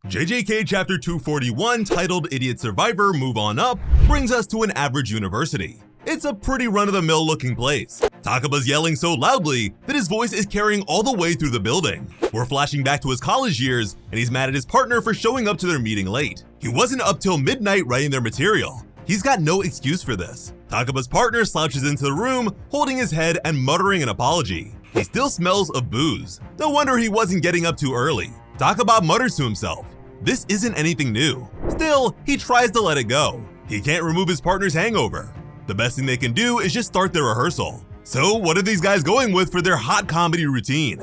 JJK Chapter 241, titled Idiot Survivor Move On Up, brings us to an average university. It's a pretty run-of-the-mill looking place. Takaba's yelling so loudly that his voice is carrying all the way through the building. We're flashing back to his college years, and he's mad at his partner for showing up to their meeting late. He wasn't up till midnight writing their material. He's got no excuse for this. Takaba's partner slouches into the room, holding his head and muttering an apology. He still smells of booze. No wonder he wasn't getting up too early. Takaba mutters to himself, "This isn't anything new." Still, he tries to let it go. He can't remove his partner's hangover. The best thing they can do is just start their rehearsal. So what are these guys going with for their hot comedy routine?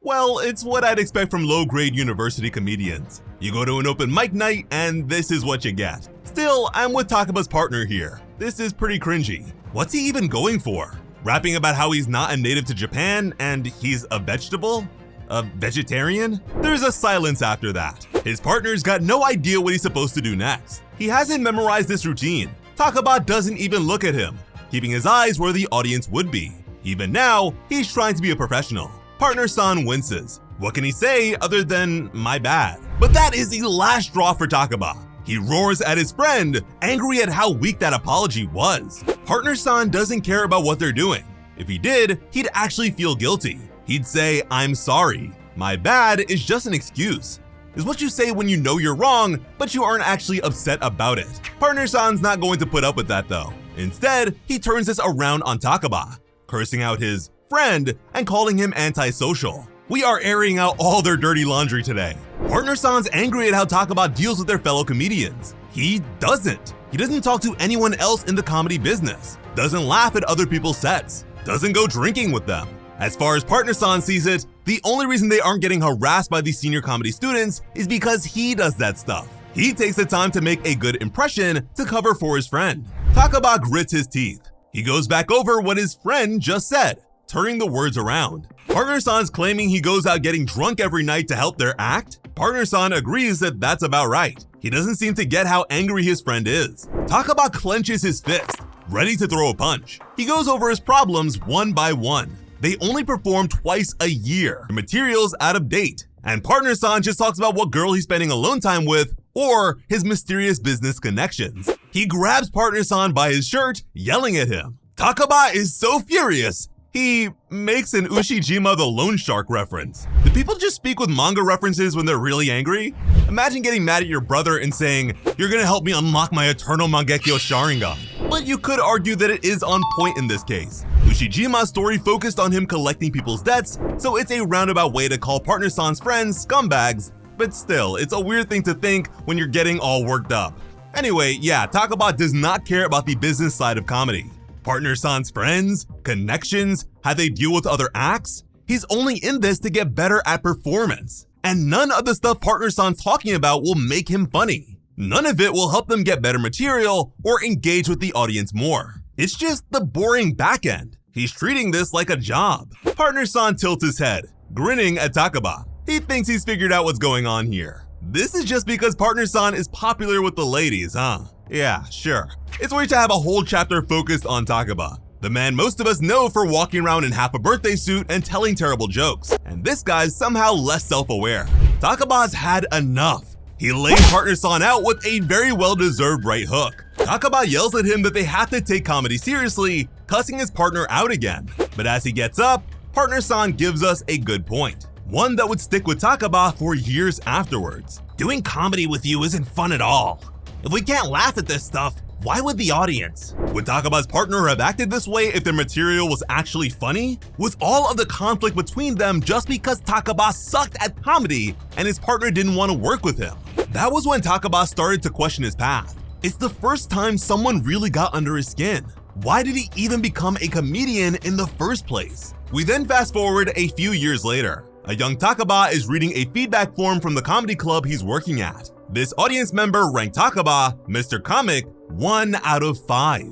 Well, it's what I'd expect from low-grade university comedians. You go to an open mic night and this is what you get. Still, I'm with Takaba's partner here. This is pretty cringy. What's he even going for? Rapping about how he's not a native to Japan and he's a vegetable? A vegetarian? There's a silence after that. His partner's got no idea what he's supposed to do next. He hasn't memorized this routine. Takaba doesn't even look at him, keeping his eyes where the audience would be. Even now, he's trying to be a professional. Partner-san winces. What can he say other than, "my bad"? But that is the last straw for Takaba. He roars at his friend, angry at how weak that apology was. Partner-san doesn't care about what they're doing. If he did, he'd actually feel guilty. He'd say, "I'm sorry. My bad" is just an excuse. It's what you say when you know you're wrong, but you aren't actually upset about it. Partner-san's not going to put up with that though. Instead, he turns this around on Takaba, cursing out his friend and calling him antisocial. We are airing out all their dirty laundry today. Partner-san's angry at how Takaba deals with their fellow comedians. He doesn't. He doesn't talk to anyone else in the comedy business, doesn't laugh at other people's sets, doesn't go drinking with them. As far as Partner-san sees it, the only reason they aren't getting harassed by these senior comedy students is because he does that stuff. He takes the time to make a good impression to cover for his friend. Takaba grits his teeth. He goes back over what his friend just said, turning the words around. Partner-san's claiming he goes out getting drunk every night to help their act. Partner-san agrees that that's about right. He doesn't seem to get how angry his friend is. Takaba clenches his fist, ready to throw a punch. He goes over his problems one by one. They only perform twice a year. The material's out of date. And Partner-san just talks about what girl he's spending alone time with or his mysterious business connections. He grabs Partner-san by his shirt, yelling at him. Takaba is so furious, he makes an Ushijima the Loan Shark reference. Do people just speak with manga references when they're really angry? Imagine getting mad at your brother and saying, "You're gonna help me unlock my eternal Mangekyo Sharingan." But you could argue that it is on point in this case. Ushijima's story focused on him collecting people's debts, so it's a roundabout way to call Partner-san's friends scumbags, but still, it's a weird thing to think when you're getting all worked up. Anyway, yeah, Takaba does not care about the business side of comedy. Partner-san's friends, connections, how they deal with other acts. He's only in this to get better at performance. And none of the stuff Partner-san's talking about will make him funny. None of it will help them get better material or engage with the audience more. It's just the boring back end. He's treating this like a job. Partner-san tilts his head, grinning at Takaba. He thinks he's figured out what's going on here. This is just because Partner-san is popular with the ladies, huh? Yeah, sure. It's weird to have a whole chapter focused on Takaba, the man most of us know for walking around in half a birthday suit and telling terrible jokes. And this guy's somehow less self-aware. Takaba's had enough. He laid Partner-san out with a very well-deserved right hook. Takaba yells at him that they have to take comedy seriously, cussing his partner out again. But as he gets up, Partner-san gives us a good point. One that would stick with Takaba for years afterwards. Doing comedy with you isn't fun at all. If we can't laugh at this stuff, why would the audience? Would Takaba's partner have acted this way if their material was actually funny? Was all of the conflict between them just because Takaba sucked at comedy and his partner didn't want to work with him? That was when Takaba started to question his path. It's the first time someone really got under his skin. Why did he even become a comedian in the first place? We then fast forward a few years later. A young Takaba is reading a feedback form from the comedy club he's working at. This audience member ranked Takaba, Mr. Comic, 1 out of 5.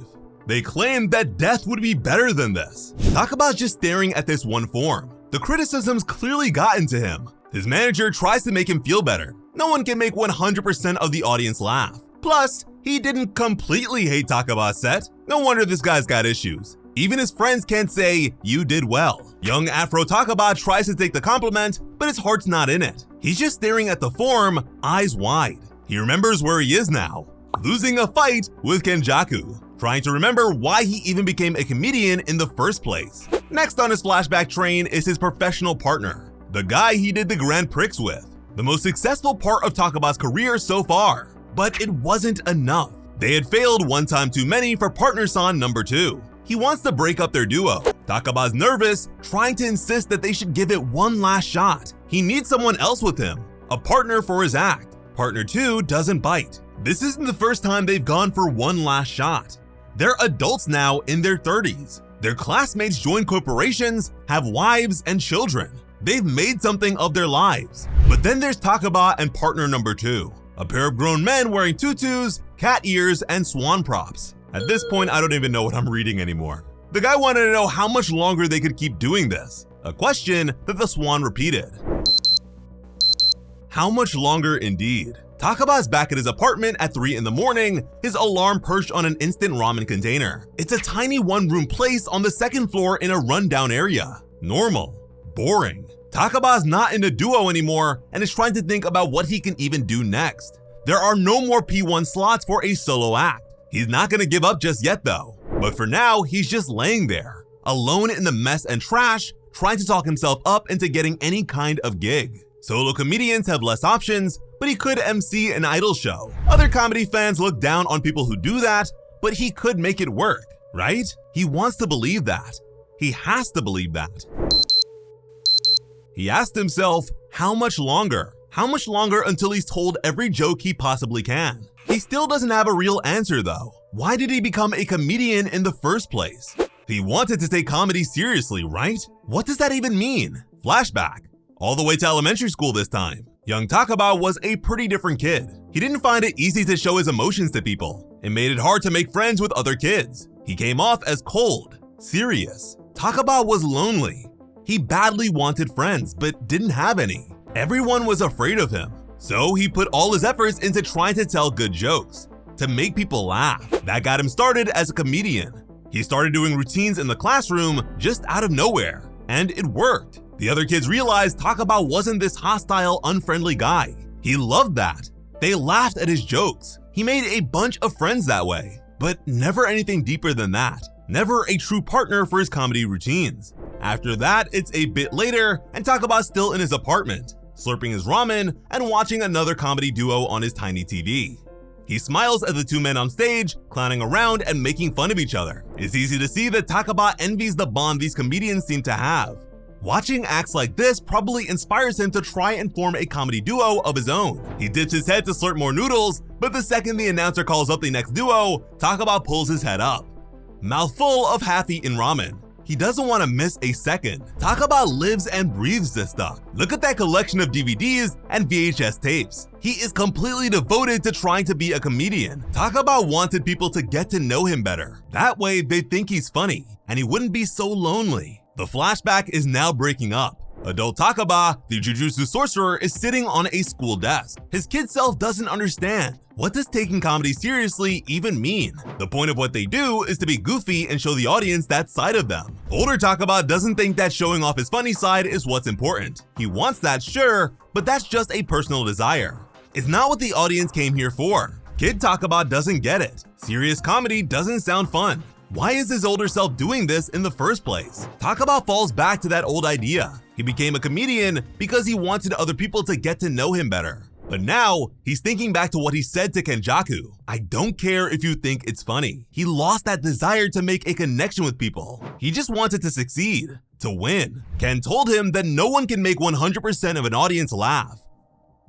They claimed that death would be better than this. Takaba's just staring at this one form. The criticisms clearly got into him. His manager tries to make him feel better. No one can make 100% of the audience laugh. Plus, he didn't completely hate Takaba's set. No wonder this guy's got issues. Even his friends can't say, "You did well." Young Afro Takaba tries to take the compliment, but his heart's not in it. He's just staring at the form, eyes wide. He remembers where he is now, losing a fight with Kenjaku, trying to remember why he even became a comedian in the first place. Next on his flashback train is his professional partner, the guy he did the Grand Prix with, the most successful part of Takaba's career so far. But it wasn't enough. They had failed one time too many for partner-san number 2. He wants to break up their duo. Takaba's nervous, trying to insist that they should give it one last shot. He needs someone else with him, a partner for his act. Partner 2 doesn't bite. This isn't the first time they've gone for one last shot. They're adults now in their 30s. Their classmates join corporations, have wives and children. They've made something of their lives. But then there's Takaba and partner number 2, a pair of grown men wearing tutus, cat ears, and swan props. At this point, I don't even know what I'm reading anymore. The guy wanted to know how much longer they could keep doing this, a question that the swan repeated. How much longer indeed? Takaba's back at his apartment at 3 in the morning, his alarm perched on an instant ramen container. It's a tiny one-room place on the second floor in a rundown area. Normal. Boring. Takaba's not in a duo anymore and is trying to think about what he can even do next. There are no more P1 slots for a solo act. He's not gonna give up just yet though. But for now, he's just laying there, alone in the mess and trash, trying to talk himself up into getting any kind of gig. Solo comedians have less options, but he could MC an idol show. Other comedy fans look down on people who do that, but he could make it work, right? He wants to believe that. He has to believe that. He asked himself, how much longer? How much longer until he's told every joke he possibly can? He still doesn't have a real answer though. Why did he become a comedian in the first place? He wanted to take comedy seriously, right? What does that even mean? Flashback. All the way to elementary school this time. Young Takaba was a pretty different kid. He didn't find it easy to show his emotions to people. It made it hard to make friends with other kids. He came off as cold, serious. Takaba was lonely. He badly wanted friends, but didn't have any. Everyone was afraid of him. So he put all his efforts into trying to tell good jokes, to make people laugh. That got him started as a comedian. He started doing routines in the classroom just out of nowhere, and it worked. The other kids realized Takaba wasn't this hostile, unfriendly guy. He loved that. They laughed at his jokes. He made a bunch of friends that way, but never anything deeper than that. Never a true partner for his comedy routines. After that, it's a bit later, and Takaba's still in his apartment, slurping his ramen and watching another comedy duo on his tiny TV. He smiles at the two men on stage, clowning around and making fun of each other. It's easy to see that Takaba envies the bond these comedians seem to have. Watching acts like this probably inspires him to try and form a comedy duo of his own. He dips his head to slurp more noodles, but the second the announcer calls up the next duo, Takaba pulls his head up. Mouthful of half-eaten ramen. He doesn't want to miss a second. Takaba lives and breathes this stuff. Look at that collection of DVDs and VHS tapes. He is completely devoted to trying to be a comedian. Takaba wanted people to get to know him better. That way they'd think he's funny, and he wouldn't be so lonely. The flashback is now breaking up. Adult Takaba, the Jujutsu sorcerer, is sitting on a school desk. His kid self doesn't understand. What does taking comedy seriously even mean? The point of what they do is to be goofy and show the audience that side of them. Older Takaba doesn't think that showing off his funny side is what's important. He wants that, sure, but that's just a personal desire. It's not what the audience came here for. Kid Takaba doesn't get it. Serious comedy doesn't sound fun. Why is his older self doing this in the first place? Takaba falls back to that old idea. He became a comedian because he wanted other people to get to know him better. But now, he's thinking back to what he said to Kenjaku. I don't care if you think it's funny. He lost that desire to make a connection with people. He just wanted to succeed, to win. Ken told him that no one can make 100% of an audience laugh.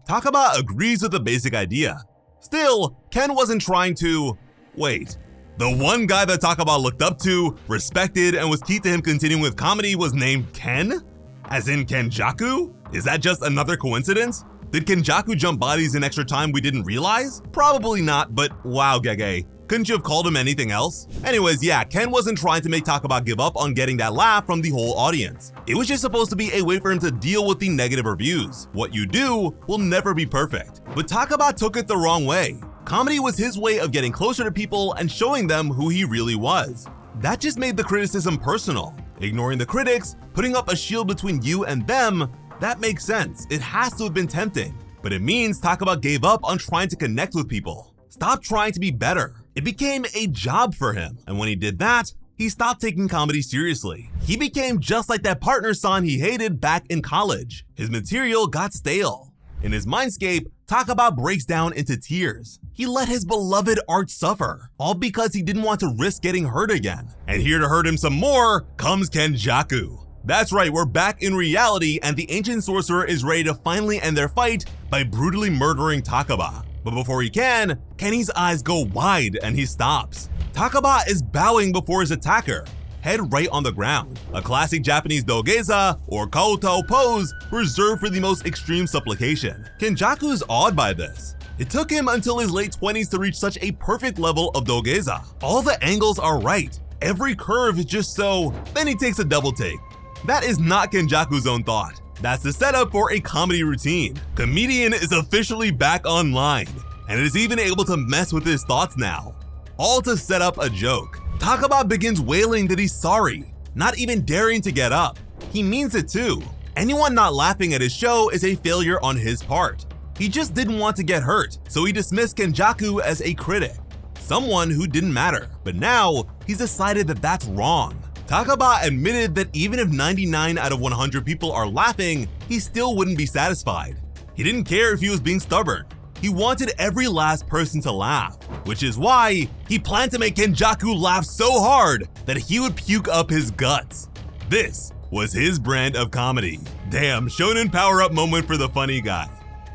Takaba agrees with the basic idea. Still, Ken wasn't trying to... Wait. The one guy that Takaba looked up to, respected, and was key to him continuing with comedy was named Ken? As in Kenjaku? Is that just another coincidence? Did Kenjaku jump bodies in extra time we didn't realize? Probably not, but wow, Gege. Couldn't you have called him anything else? Anyways, yeah, Ken wasn't trying to make Takaba give up on getting that laugh from the whole audience. It was just supposed to be a way for him to deal with the negative reviews. What you do will never be perfect. But Takaba took it the wrong way. Comedy was his way of getting closer to people and showing them who he really was. That just made the criticism personal. Ignoring the critics, putting up a shield between you and them, that makes sense. It has to have been tempting. But it means Takaba gave up on trying to connect with people. Stop trying to be better. It became a job for him. And when he did that, he stopped taking comedy seriously. He became just like that partner-san he hated back in college. His material got stale. In his mindscape, Takaba breaks down into tears. He let his beloved art suffer, all because he didn't want to risk getting hurt again. And here to hurt him some more comes Kenjaku. That's right, we're back in reality, and the ancient sorcerer is ready to finally end their fight by brutally murdering Takaba. But before he can, Kenny's eyes go wide and he stops. Takaba is bowing before his attacker, head right on the ground. A classic Japanese dogeza or kaotao pose reserved for the most extreme supplication. Kenjaku's awed by this. It took him until his late 20s to reach such a perfect level of dogeza. All the angles are right. Every curve is just so. Then he takes a double take. That is not Kenjaku's own thought. That's the setup for a comedy routine. Comedian is officially back online, and is even able to mess with his thoughts now. All to set up a joke. Takaba begins wailing that he's sorry, not even daring to get up. He means it too. Anyone not laughing at his show is a failure on his part. He just didn't want to get hurt, so he dismissed Kenjaku as a critic, someone who didn't matter. But now, he's decided that that's wrong. Takaba admitted that even if 99 out of 100 people are laughing, he still wouldn't be satisfied. He didn't care if he was being stubborn. He wanted every last person to laugh, which is why he planned to make Kenjaku laugh so hard that he would puke up his guts. This was his brand of comedy. Damn, shonen power-up moment for the funny guy.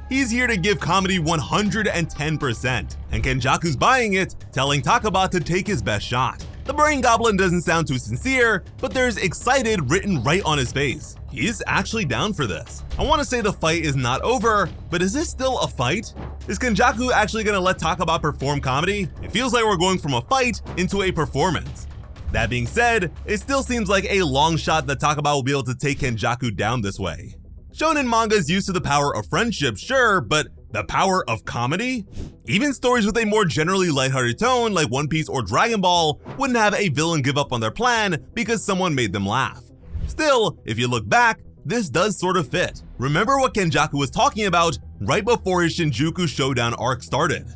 He's here to give comedy 110%, and Kenjaku's buying it, telling Takaba to take his best shot. The brain goblin doesn't sound too sincere, but there's excited written right on his face. He's actually down for this. I want to say the fight is not over, but is this still a fight? Is Kenjaku actually going to let Takaba perform comedy? It feels like we're going from a fight into a performance. That being said, it still seems like a long shot that Takaba will be able to take Kenjaku down this way. Shonen manga is used to the power of friendship, sure, but the power of comedy? Even stories with a more generally lighthearted tone like One Piece or Dragon Ball wouldn't have a villain give up on their plan because someone made them laugh. Still, if you look back, this does sort of fit. Remember what Kenjaku was talking about right before his Shinjuku Showdown arc started.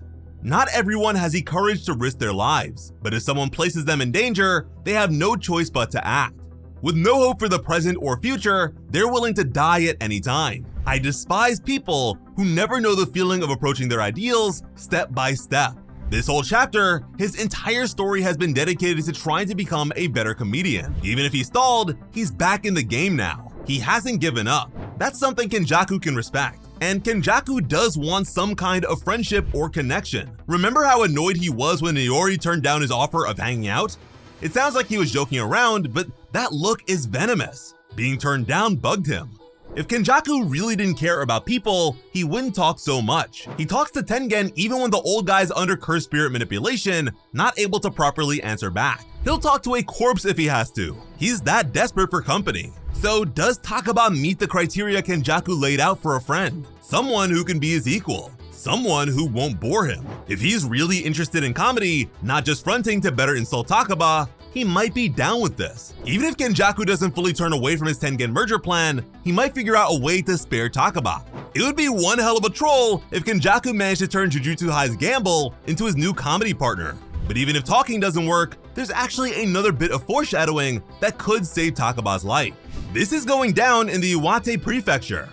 Not everyone has the courage to risk their lives, but if someone places them in danger, they have no choice but to act. With no hope for the present or future, they're willing to die at any time. I despise people who never know the feeling of approaching their ideals step by step. This whole chapter, his entire story has been dedicated to trying to become a better comedian. Even if he stalled, he's back in the game now. He hasn't given up. That's something Kenjaku can respect. And Kenjaku does want some kind of friendship or connection. Remember how annoyed he was when Niori turned down his offer of hanging out? It sounds like he was joking around, but that look is venomous. Being turned down bugged him. If Kenjaku really didn't care about people, he wouldn't talk so much. He talks to Tengen even when the old guy's under cursed spirit manipulation, not able to properly answer back. He'll talk to a corpse if he has to. He's that desperate for company. So does Takaba meet the criteria Kenjaku laid out for a friend? Someone who can be his equal. Someone who won't bore him. If he's really interested in comedy, not just fronting to better insult Takaba, he might be down with this. Even if Kenjaku doesn't fully turn away from his Tengen merger plan, he might figure out a way to spare Takaba. It would be one hell of a troll if Kenjaku managed to turn Jujutsu High's Gamble into his new comedy partner. But even if talking doesn't work, there's actually another bit of foreshadowing that could save Takaba's life. This is going down in the Iwate Prefecture.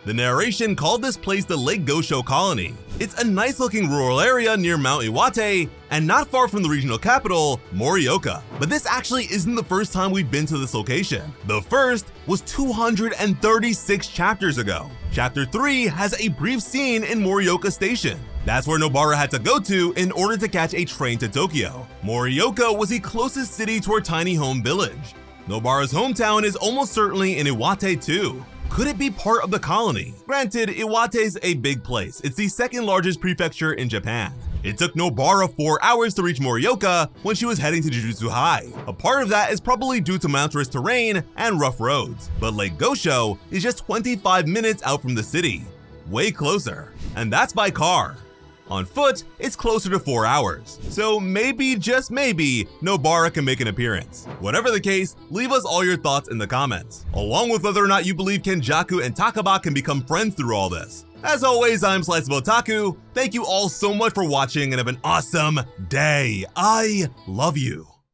The narration called this place the Lake Gosho Colony. It's a nice looking rural area near Mount Iwate and not far from the regional capital, Morioka. But this actually isn't the first time we've been to this location. The first was 236 chapters ago. Chapter 3 has a brief scene in Morioka Station. That's where Nobara had to go to in order to catch a train to Tokyo. Morioka was the closest city to her tiny home village. Nobara's hometown is almost certainly in Iwate too. Could it be part of the colony? Granted, Iwate's a big place. It's the second largest prefecture in Japan. It took Nobara 4 hours to reach Morioka when she was heading to Jujutsu High. A part of that is probably due to mountainous terrain and rough roads, but Lake Gosho is just 25 minutes out from the city. Way closer. And that's by car. On foot, it's closer to 4 hours. So maybe, just maybe, Nobara can make an appearance. Whatever the case, leave us all your thoughts in the comments, along with whether or not you believe Kenjaku and Takaba can become friends through all this. As always, I'm Slice of Otaku. Thank you all so much for watching and have an awesome day. I love you.